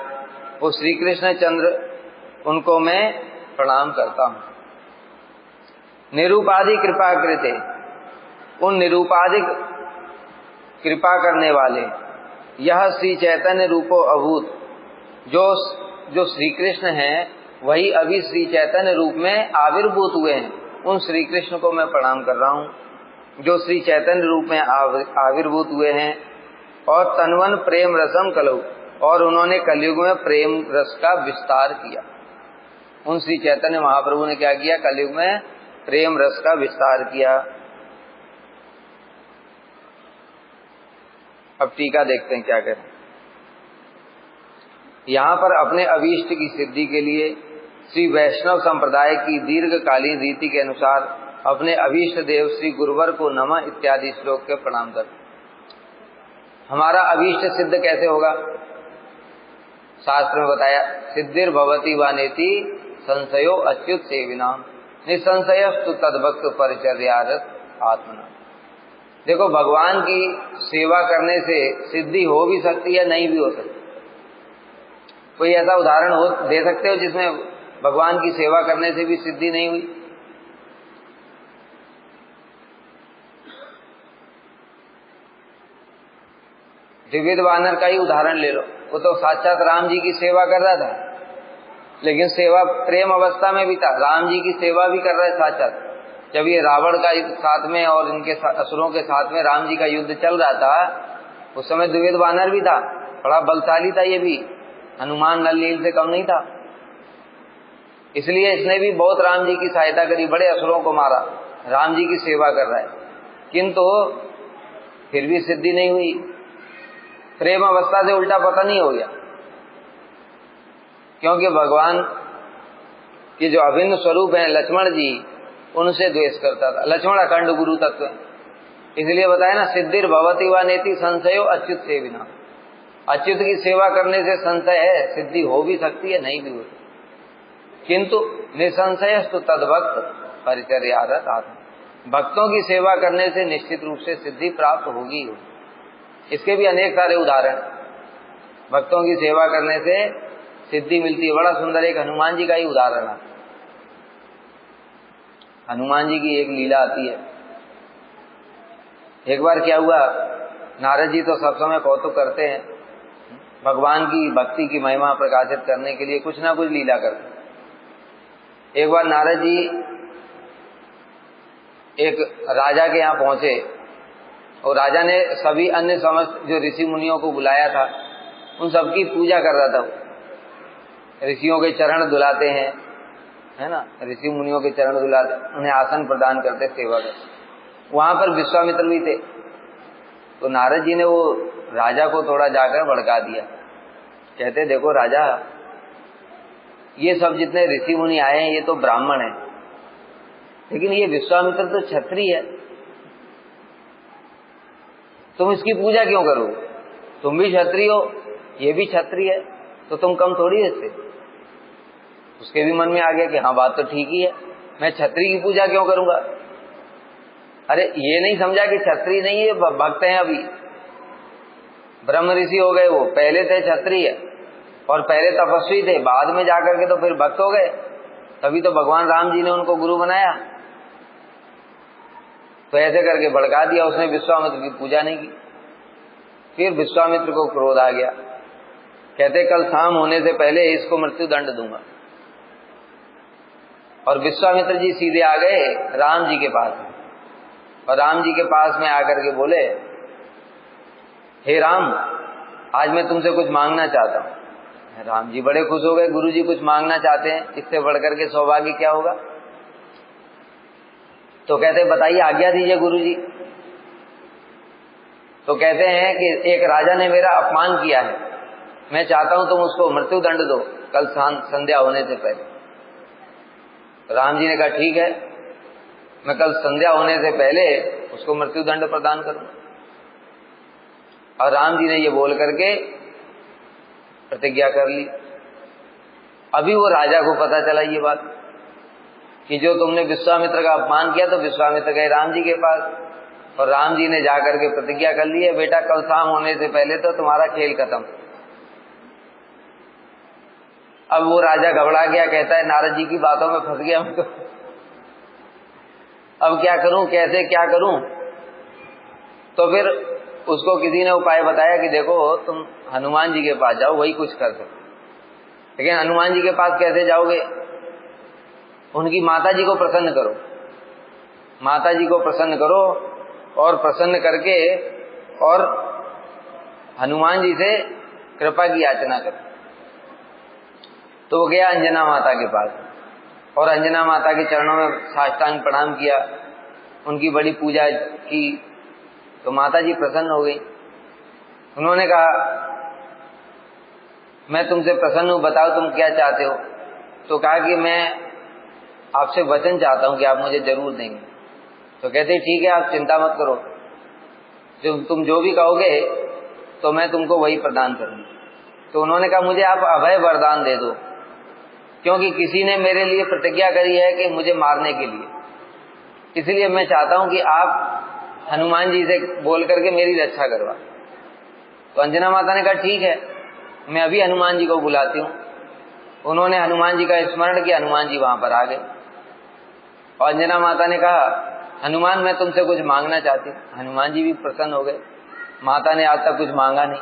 वो श्री कृष्ण चंद्र, उनको मैं प्रणाम करता हूँ। निरूपादि कृपा कृते, उन निरूपाधिक कृपा करने वाले, यह श्री चैतन्य रूपो अभूत, जो श्री कृष्ण हैं वही अभी श्री चैतन्य रूप में आविर्भूत हुए हैं, उन श्री कृष्ण को मैं प्रणाम कर रहा हूँ जो श्री चैतन्य रूप में आविर्भूत हुए हैं। और तन्वन प्रेम रसम कलौ, और उन्होंने कलयुग में प्रेम रस का विस्तार किया। उन श्री चैतन्य महाप्रभु ने क्या किया? कलयुग में प्रेम रस का विस्तार किया। अब टीका देखते हैं क्या करें। यहाँ पर अपने अभीष्ट की सिद्धि के लिए श्री वैष्णव संप्रदाय की दीर्घकालीन रीति के अनुसार अपने अभीष्ट देव श्री गुरुवर को नमः इत्यादि श्लोक के प्रणाम कर। हमारा अभीष्ट सिद्ध कैसे होगा? शास्त्र में बताया, सिद्धिर भवति वानेति संशयो अच्युत सेविनाम निसंशयस्तु तद्भक्त परिचर्यारत आत्मना। देखो, भगवान की सेवा करने से सिद्धि हो भी सकती है, नहीं भी हो सकती। कोई ऐसा उदाहरण हो दे सकते हो जिसमें भगवान की सेवा करने से भी सिद्धि नहीं हुई? द्विविध वानर का ही उदाहरण ले लो। वो तो साक्षात राम जी की सेवा कर रहा था, लेकिन सेवा प्रेम अवस्था में भी था। राम जी की सेवा भी कर रहा है साक्षात। जब ये रावण का साथ में और इनके असुरों के साथ में राम जी का युद्ध चल रहा था, उस समय द्विविध वानर भी था, बड़ा बलशाली था। ये भी हनुमान नल नील से कम नहीं था। इसलिए इसने भी बहुत राम जी की सहायता करी, बड़े असुरों को मारा, राम जी की सेवा कर रहा है, किंतु फिर भी सिद्धि नहीं हुई। प्रेम अवस्था से उल्टा पता नहीं हो गया, क्योंकि भगवान के जो अभिन्न स्वरूप हैं लक्ष्मण जी, उनसे द्वेष करता था। लक्ष्मण अखंड गुरु तत्व है, इसलिए बताया ना, सिद्धिर भवति वा नेति संशयो अच्युत सेविना। अच्युत की सेवा करने से संशय है, सिद्धि हो भी सकती है, नहीं भी हो सकती, किंतु निसंशयस्तु तद्भक्त परिचर्यारत आत्मा। भक्तों की सेवा करने से निश्चित रूप से सिद्धि प्राप्त होगी ही। इसके भी अनेक सारे उदाहरण, भक्तों की सेवा करने से सिद्धि मिलती है। बड़ा सुंदर एक हनुमान जी का ही उदाहरण है। हनुमान जी की एक लीला आती है। एक बार क्या हुआ, नारद जी तो सब समय कौतुक करते हैं, भगवान की भक्ति की महिमा प्रकाशित करने के लिए कुछ ना कुछ लीला करते हैं। एक बार नारद जी एक राजा के यहाँ पहुंचे, और राजा ने सभी अन्य समस्त जो ऋषि मुनियों को बुलाया था, उन सबकी पूजा कर रहा था। ऋषियों के चरण धुलाते हैं, है ना, ऋषि मुनियों के चरण धुलाते, उन्हें आसन प्रदान करते, सेवा करते। वहां पर विश्वामित्र भी थे। तो नारद जी ने वो राजा को थोड़ा जाकर भड़का दिया। कहते, देखो राजा, ये सब जितने ऋषि मुनि आए हैं ये तो ब्राह्मण हैं, लेकिन ये विश्वामित्र तो क्षत्रिय है, तुम इसकी पूजा क्यों करोगे? तुम भी क्षत्रिय हो, ये भी क्षत्रिय है, तो तुम कम थोड़ी है इससे। उसके भी मन में आ गया कि हाँ, बात तो ठीक ही है, मैं क्षत्रिय की पूजा क्यों करूंगा? अरे ये नहीं समझा कि क्षत्रिय नहीं है, भक्त हैं। अभी ब्रह्म ऋषि हो गए, वो पहले थे क्षत्रिय और पहले तपस्वी थे, बाद में जाकर के तो फिर भक्त हो गए। तभी तो भगवान राम जी ने उनको गुरु बनाया। तो ऐसे करके भड़का दिया उसने, विश्वामित्र की पूजा नहीं की। फिर विश्वामित्र को क्रोध आ गया। कहते, कल शाम होने से पहले इसको मृत्यु दंड दूंगा। और विश्वामित्र जी सीधे आ गए राम जी के पास, और राम जी के पास में आकर के बोले, हे राम, आज मैं तुमसे कुछ मांगना चाहता हूँ। राम जी बड़े खुश हो गए, गुरु जी कुछ मांगना चाहते हैं, इससे बढ़कर के सौभाग्य क्या होगा। तो कहते बताइए, आज्ञा दीजिए गुरु जी। तो कहते हैं कि एक राजा ने मेरा अपमान किया है, मैं चाहता हूं तुम उसको मृत्यु दंड दो कल संध्या होने से पहले। राम जी ने कहा ठीक है, मैं कल संध्या होने से पहले उसको मृत्यु दंड प्रदान करूंगा। और राम जी ने ये बोल करके प्रतिज्ञा कर ली। अभी वो राजा को पता चला ये बात कि जो तुमने विश्वामित्र का अपमान किया, तो विश्वामित्र गए राम जी के पास, और राम जी ने जाकर के प्रतिज्ञा कर ली है, बेटा कल शाम होने से पहले तो तुम्हारा खेल खत्म। अब वो राजा घबरा गया, कहता है नारद जी की बातों में फंस गया मैं तो, अब क्या करूं, कैसे क्या करूं। तो फिर उसको किसी ने उपाय बताया कि देखो तुम हनुमान जी के पास जाओ, वही कुछ कर सकते। लेकिन हनुमान जी के पास कैसे जाओगे, उनकी माता जी को प्रसन्न करो, माता जी को प्रसन्न करो, और प्रसन्न करके और हनुमान जी से कृपा की याचना करो। तो वो गया अंजना माता के पास, और अंजना माता के चरणों में साष्टांग प्रणाम किया, उनकी बड़ी पूजा की। तो माता जी प्रसन्न हो गई। उन्होंने कहा मैं तुमसे प्रसन्न हूं, बताओ तुम क्या चाहते हो। तो कहा कि मैं आपसे वचन चाहता हूं कि आप मुझे जरूर देंगे। तो कहते ठीक है, आप चिंता मत करो, तुम जो भी कहोगे तो मैं तुमको वही प्रदान करूंगा। तो उन्होंने कहा मुझे आप अभय वरदान दे दो, क्योंकि किसी ने मेरे लिए प्रतिज्ञा करी है कि मुझे मारने के लिए, इसलिए मैं चाहता हूं कि आप हनुमान जी से बोल करके मेरी रक्षा करवा। तो अंजना माता ने कहा ठीक है, मैं अभी हनुमान जी को बुलाती हूँ। उन्होंने हनुमान जी का स्मरण किया, हनुमान जी वहां पर आ गए, और अंजना माता ने कहा हनुमान मैं तुमसे कुछ मांगना चाहती हूँ। हनुमान जी भी प्रसन्न हो गए, माता ने आज तक कुछ मांगा नहीं,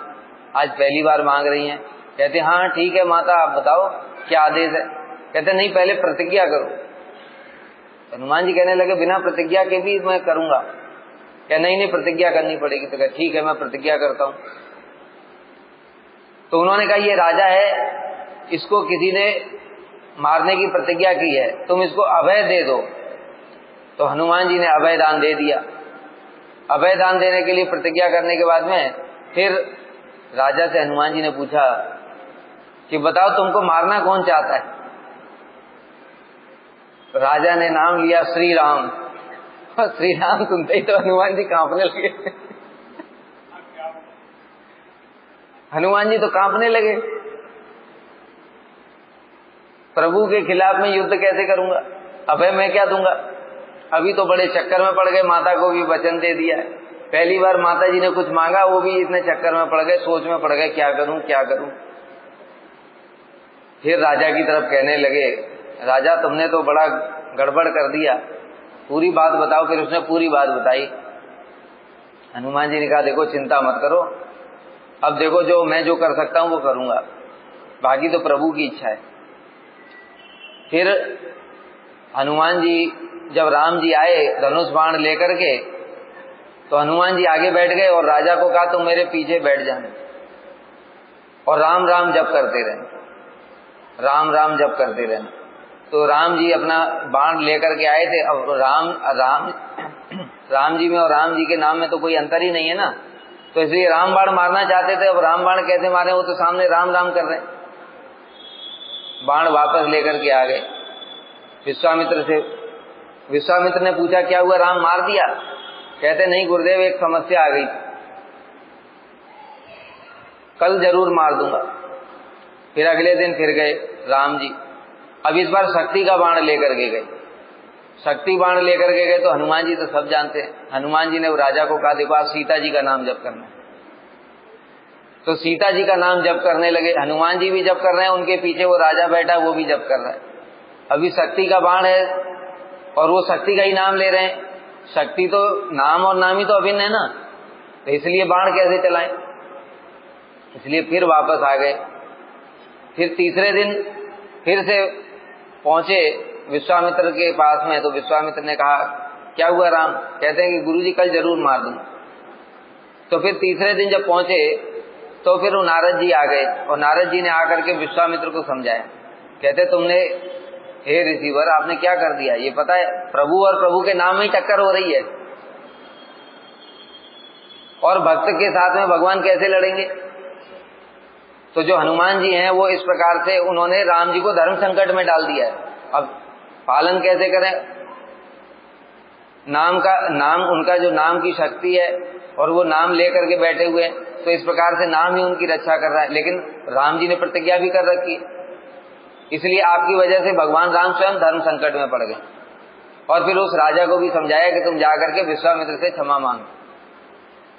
आज पहली बार मांग रही हैं। कहते हाँ ठीक है माता, आप बताओ क्या आदेश है। कहते नहीं, पहले प्रतिज्ञा करो। हनुमान जी कहने लगे बिना प्रतिज्ञा के भी मैं करूंगा। क्या नहीं प्रतिज्ञा करनी पड़ेगी। तो कहा ठीक है, मैं प्रतिज्ञा करता हूं। तो उन्होंने कहा ये राजा है, इसको किसी ने मारने की प्रतिज्ञा की है, तुम इसको अभय दे दो। तो हनुमान जी ने अभय दान दे दिया। अभय दान देने के लिए प्रतिज्ञा करने के बाद में फिर राजा से हनुमान जी ने पूछा कि बताओ तुमको मारना कौन चाहता है। तो राजा ने नाम लिया श्री राम, और श्री राम सुनते ही तो हनुमान जी कांपने लगे। हनुमान जी तो कांपने लगे, प्रभु के खिलाफ मैं युद्ध कैसे करूंगा, अभय मैं क्या दूंगा। अभी तो बड़े चक्कर में पड़ गए, माता को भी वचन दे दिया है, पहली बार माता जी ने कुछ मांगा, वो भी इतने चक्कर में पड़ गए, सोच में पड़ गए क्या करूं क्या करूं। फिर राजा की तरफ कहने लगे राजा तुमने तो बड़ा गड़बड़ कर दिया, पूरी बात बताओ। फिर उसने पूरी बात बताई। हनुमान जी ने कहा देखो चिंता मत करो, अब देखो जो मैं जो कर सकता हूं वो करूंगा, बाकी तो प्रभु की इच्छा है। फिर हनुमान जी जब राम जी आए धनुष बाण लेकर के, तो हनुमान जी आगे बैठ गए और राजा को कहा तुम मेरे पीछे बैठ जाना और राम राम जप करते रहना, राम राम जप करते रहना। तो राम जी अपना बाण लेकर के आए थे। अब राम जी में और राम जी के नाम में तो कोई अंतर ही नहीं है ना, तो इसलिए राम बाण मारना चाहते थे। अब राम बाण कैसे मारे, वो तो सामने राम राम कर रहे हैं। बाण वापस लेकर के आ गए विश्वामित्र से। विश्वामित्र ने पूछा क्या हुआ, राम मार दिया। कहते नहीं गुरुदेव, एक समस्या आ गई, कल जरूर मार दूंगा। फिर अगले दिन फिर गए राम जी, अब इस बार शक्ति का बाण लेकर के गए। शक्ति बाण लेकर के गए तो हनुमान जी तो सब जानते हैं। हनुमान जी ने वो राजा को कहा देखो आज सीता जी का नाम जप करना है। तो सीता जी का नाम जप करने लगे। हनुमान जी भी जप कर रहे हैं, उनके पीछे वो राजा बैठा वो भी जप कर रहा है। अभी शक्ति का बाण है और वो शक्ति का ही नाम ले रहे हैं। शक्ति तो नाम और नाम ही तो अभिन्न है ना, तो इसलिए बाण कैसे चलाएं। इसलिए फिर वापस आ गए। फिर तीसरे दिन फिर से पहुंचे विश्वामित्र के पास में, तो विश्वामित्र ने कहा क्या हुआ राम? कहते हैं कि गुरुजी कल जरूर मार दूंगा। तो फिर तीसरे दिन जब पहुंचे तो फिर वो नारद जी आ गए और नारद जी ने आकर के विश्वामित्र को समझाया। कहते तुमने, हे ऋषिवर, आपने क्या कर दिया? ये पता है प्रभु और प्रभु के नाम में ही टक्कर हो रही है, और भक्त के साथ में भगवान कैसे लड़ेंगे? तो जो हनुमान जी हैं वो इस प्रकार से उन्होंने राम जी को धर्म संकट में डाल दिया है। अब पालन कैसे करें? नाम उनका जो नाम की शक्ति है और वो नाम लेकर के बैठे हुए हैं, तो इस प्रकार से नाम ही उनकी रक्षा कर रहा है। लेकिन राम जी ने प्रतिज्ञा भी कर रखी, इसलिए आपकी वजह से भगवान राम स्वयं धर्म संकट में पड़ गए। और फिर उस राजा को भी समझाया कि तुम जाकर के विश्वामित्र से क्षमा मांगो।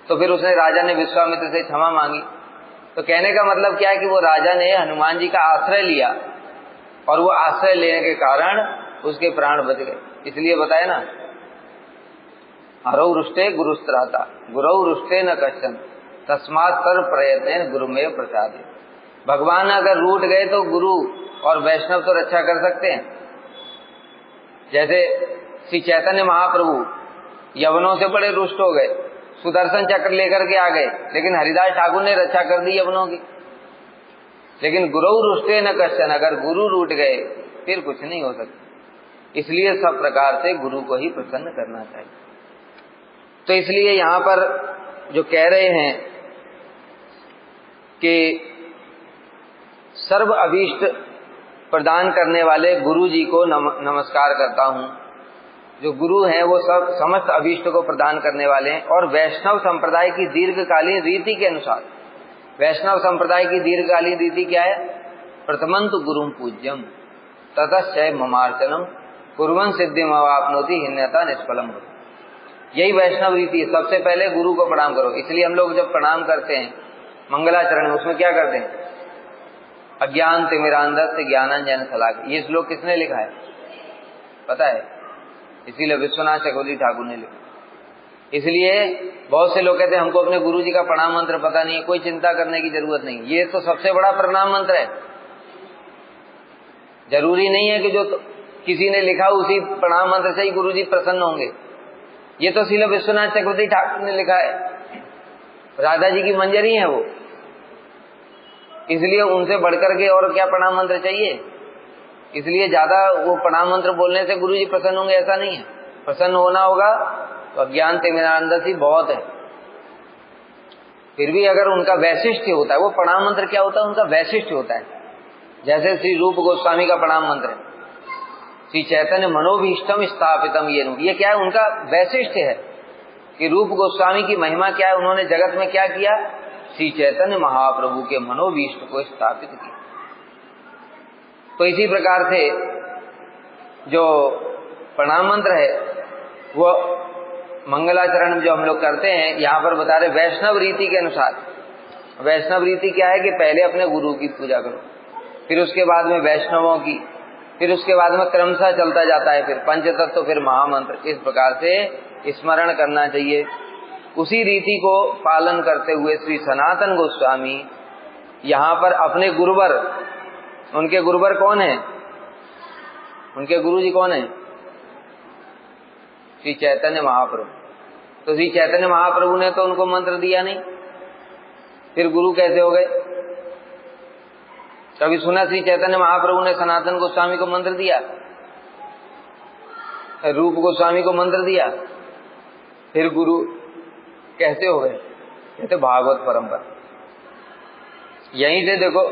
तो फिर उसने, राजा ने विश्वामित्र से क्षमा मांगी। तो कहने का मतलब क्या है कि वो राजा ने हनुमान जी का आश्रय लिया और वो आश्रय लेने के कारण उसके प्राण बच गए। इसलिए बताया ना, हरौ रुष्टे गुरुस्त्राता गुरौ रुष्टे न कश्चन तस्मात् सर्व प्रयत्न गुरुमेव प्रसादे। भगवान अगर रूठ गए तो गुरु और वैष्णव तो रक्षा कर सकते हैं। जैसे श्री चैतन्य महाप्रभु यवनों से बड़े रुष्ट हो गए, सुदर्शन चक्र लेकर के आ गए, लेकिन हरिदास ठाकुर ने रक्षा कर दी यवनों की। लेकिन गुरु रुष्टे न कश्चन, अगर गुरु रूठ गए फिर कुछ नहीं हो सकता। इसलिए सब प्रकार से गुरु को ही प्रसन्न करना चाहिए। तो इसलिए यहाँ पर जो कह रहे हैं कि सर्व अभीष्ट प्रदान करने वाले गुरु जी को नमस्कार करता हूँ। जो गुरु हैं वो सब समस्त अभीष्ट को प्रदान करने वाले हैं। और वैष्णव संप्रदाय की दीर्घकालीन रीति के अनुसार, वैष्णव संप्रदाय की दीर्घकालीन रीति क्या है? प्रथमंतु गुरुम पूज्यम ततश्चय ममार्चनम कुर्वन् सिद्धिमवाप्नोति हिन्यता निष्फलम। यही वैष्णव रीति है। सबसे पहले गुरु को प्रणाम करो। इसलिए हम लोग जब प्रणाम करते हैं मंगलाचरण में, उसमें क्या करते हैं? अज्ञान तिमिरांधस्य ज्ञानांजन शलाकया। ये श्लोक किसने लिखा है पता है? इसीलिए विश्वनाथ चक्रवर्ती ठाकुर ने लिखा। इसलिए बहुत से लोग कहते हैं हमको अपने गुरु जी का प्रणाम मंत्र पता नहीं है। कोई चिंता करने की जरूरत नहीं, ये तो सबसे बड़ा प्रणाम मंत्र है। जरूरी नहीं है कि जो किसी ने लिखा उसी प्रणाम मंत्र से ही गुरु जी प्रसन्न होंगे। ये तो श्रील विश्वनाथ चक्रवर्ती ठाकुर ने लिखा है, राधा जी की मंजरी है वो, इसलिए उनसे बढ़कर के और क्या प्रणाम मंत्र चाहिए। इसलिए ज्यादा वो प्रणाम मंत्र बोलने से गुरु जी प्रसन्न होंगे ऐसा नहीं है। प्रसन्न होना होगा तो अज्ञान तिमिरांधस्य बहुत है। फिर भी अगर उनका वैशिष्ट्य होता है, वो प्रणाम मंत्र क्या होता है? उनका वैशिष्ट्य होता है। जैसे श्री रूप गोस्वामी का प्रणाम मंत्र है, श्री चैतन्य मनोभीष्टम स्थापितम ये क्या है? उनका वैशिष्ट्य है कि रूप गोस्वामी की महिमा क्या है, उन्होंने जगत में क्या किया? श्री चैतन्य महाप्रभु के मनोभीष्ट को स्थापित किया। तो इसी प्रकार से जो प्रणाम मंत्र है वो मंगलाचरण जो हम लोग करते हैं, यहाँ पर बता रहे वैष्णव रीति के अनुसार। वैष्णव रीति क्या है कि पहले अपने गुरु की पूजा करो, फिर उसके बाद में वैष्णवों की, फिर उसके बाद में क्रमशः चलता जाता है, फिर पंचतत्व, फिर महामंत्र। इस प्रकार से स्मरण करना चाहिए। उसी रीति को पालन करते हुए श्री सनातन गोस्वामी यहाँ पर अपने गुरुवर, उनके गुरुवर कौन है? उनके गुरु जी कौन है? श्री चैतन्य महाप्रभु। तो श्री चैतन्य महाप्रभु ने तो उनको मंत्र दिया नहीं, फिर गुरु कैसे हो गए? कभी सुना श्री चैतन्य महाप्रभु ने सनातन गोस्वामी को मंत्र दिया, रूप गोस्वामी को मंत्र दिया, फिर गुरु कैसे हो गए? कहते भागवत परंपरा। यहीं से देखो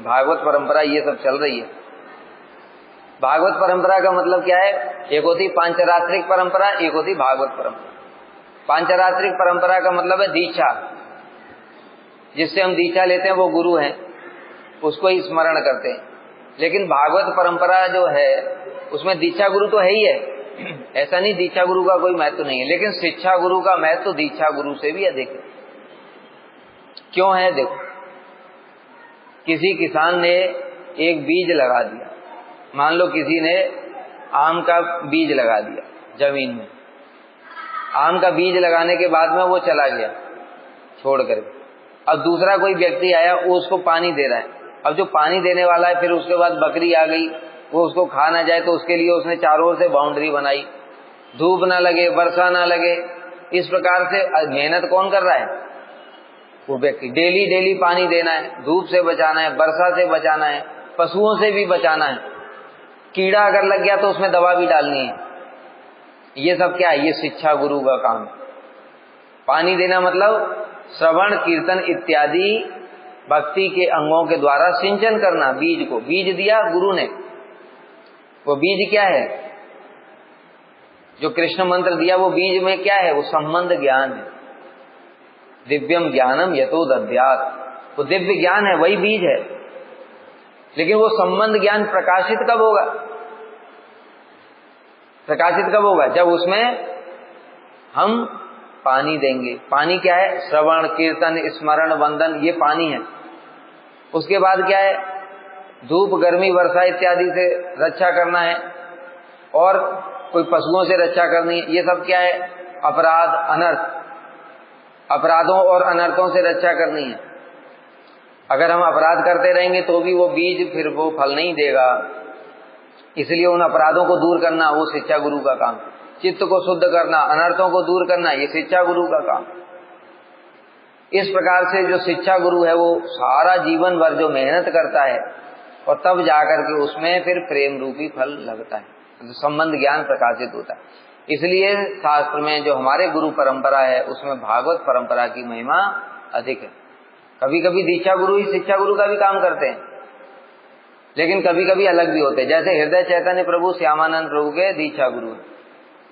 भागवत परंपरा ये सब चल रही है। भागवत परंपरा का मतलब क्या है? एक होती पांचरात्रिक परंपरा, एक होती भागवत परंपरा। पांचरात्रिक परंपरा का मतलब है दीक्षा, जिससे हम दीक्षा लेते हैं वो गुरु हैं, उसको ही स्मरण करते हैं। लेकिन भागवत परंपरा जो है उसमें दीक्षा गुरु तो है ही है, ऐसा नहीं दीक्षा गुरु का कोई महत्व नहीं है, लेकिन शिक्षा गुरु का महत्व दीक्षा गुरु से भी अधिक है। क्यों है? देखो, किसी किसान ने एक बीज लगा दिया, मान लो किसी ने आम का बीज लगा दिया जमीन में। आम का बीज लगाने के बाद में वो चला गया छोड़ कर। अब दूसरा कोई व्यक्ति आया, वो उसको पानी दे रहा है। अब जो पानी देने वाला है, फिर उसके बाद बकरी आ गई, वो उसको खा ना जाए, तो उसके लिए उसने चारों ओर से बाउंड्री बनाई, धूप ना लगे, वर्षा ना लगे। इस प्रकार से मेहनत कौन कर रहा है? वो व्यक्ति। डेली डेली पानी देना है, धूप से बचाना है, वर्षा से बचाना है, पशुओं से भी बचाना है। कीड़ा अगर लग गया तो उसमें दवा भी डालनी है। ये सब क्या है? ये शिक्षा गुरु का काम। पानी देना मतलब श्रवण कीर्तन इत्यादि भक्ति के अंगों के द्वारा सिंचन करना बीज को। बीज दिया गुरु ने, वो बीज क्या है? जो कृष्ण मंत्र दिया वो बीज में क्या है? वो संबंध ज्ञान है। दिव्यम ज्ञानम यतो दद्यात्, वो दिव्य ज्ञान है, वही बीज है। लेकिन वो संबंध ज्ञान प्रकाशित कब होगा? प्रकाशित कब होगा? जब उसमें हम पानी देंगे। पानी क्या है? श्रवण कीर्तन स्मरण वंदन, ये पानी है। उसके बाद क्या है? धूप गर्मी वर्षा इत्यादि से रक्षा करना है, और कोई पशुओं से रक्षा करनी है। ये सब क्या है? अपराध अनर्थ, अपराधों और अनर्थों से रक्षा करनी है। अगर हम अपराध करते रहेंगे तो भी वो बीज फिर वो फल नहीं देगा। इसलिए उन अपराधों को दूर करना वो शिक्षा गुरु का काम। चित्त को शुद्ध करना, अनर्थों को दूर करना, ये शिक्षा गुरु का काम। इस प्रकार से जो शिक्षा गुरु है वो सारा जीवन भर जो मेहनत करता है, और तब जाकर के उसमें फिर प्रेम रूपी फल लगता है, तो संबंध ज्ञान प्रकाशित होता है। इसलिए शास्त्र में जो हमारे गुरु परंपरा है उसमें भागवत परंपरा की महिमा अधिक है। कभी कभी दीक्षा गुरु ही शिक्षा गुरु का भी काम करते हैं, लेकिन कभी कभी अलग भी होते हैं। जैसे हृदय चैतन्य प्रभु श्यामानंद प्रभु के दीक्षा गुरु हैं,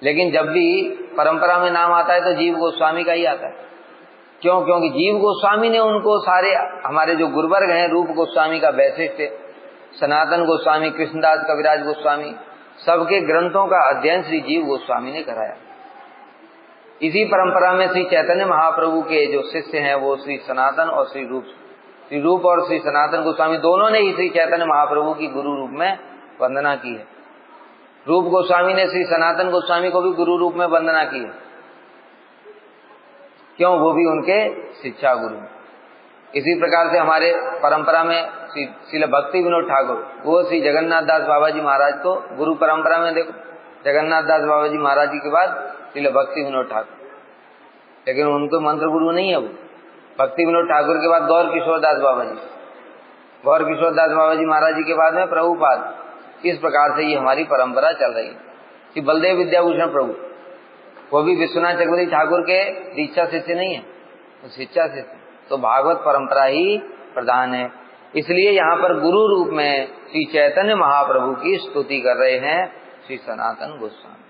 लेकिन जब भी परंपरा में नाम आता है तो जीव गोस्वामी का ही आता है। क्यों? क्योंकि जीव गोस्वामी ने उनको सारे हमारे जो गुरुवर्ग हैं, रूप गोस्वामी का वैशिष्ट, सनातन गोस्वामी, कृष्णदास कविराज गोस्वामी, सबके ग्रंथों का अध्ययन श्री जीव गोस्वामी ने कराया। इसी परंपरा में श्री चैतन्य महाप्रभु के जो शिष्य हैं वो श्री सनातन और श्री रूप और श्री सनातन गोस्वामी दोनों ने ही श्री चैतन्य महाप्रभु की गुरु रूप में वंदना की है। रूप गोस्वामी ने श्री सनातन गोस्वामी को भी गुरु रूप में वंदना की है। क्यों? वो भी उनके शिक्षा गुरु। इसी प्रकार से हमारे परंपरा में श्रील भक्ति विनोद ठाकुर, वो श्री जगन्नाथ दास बाबा जी महाराज को गुरु परंपरा में देखो, जगन्नाथ दास बाबा जी महाराज जी के बाद श्रील भक्ति विनोद ठाकुर, लेकिन उनको मंत्र गुरु नहीं है। वो भक्ति विनोद ठाकुर के बाद गौर किशोर दास बाबा जी, गौर किशोर दास बाबा जी महाराज जी के बाद में प्रभुपाद। इस प्रकार से ये हमारी परंपरा चल रही है। श्री बलदेव विद्याभूषण प्रभु, वो भी विश्वनाथ चक्रवर्ती ठाकुर के दीक्षा शिष्य नहीं है, वो शिक्षा शिष्य। तो भागवत परंपरा ही प्रधान है। इसलिए यहाँ पर गुरु रूप में श्री चैतन्य महाप्रभु की स्तुति कर रहे हैं श्री सनातन गोस्वामी।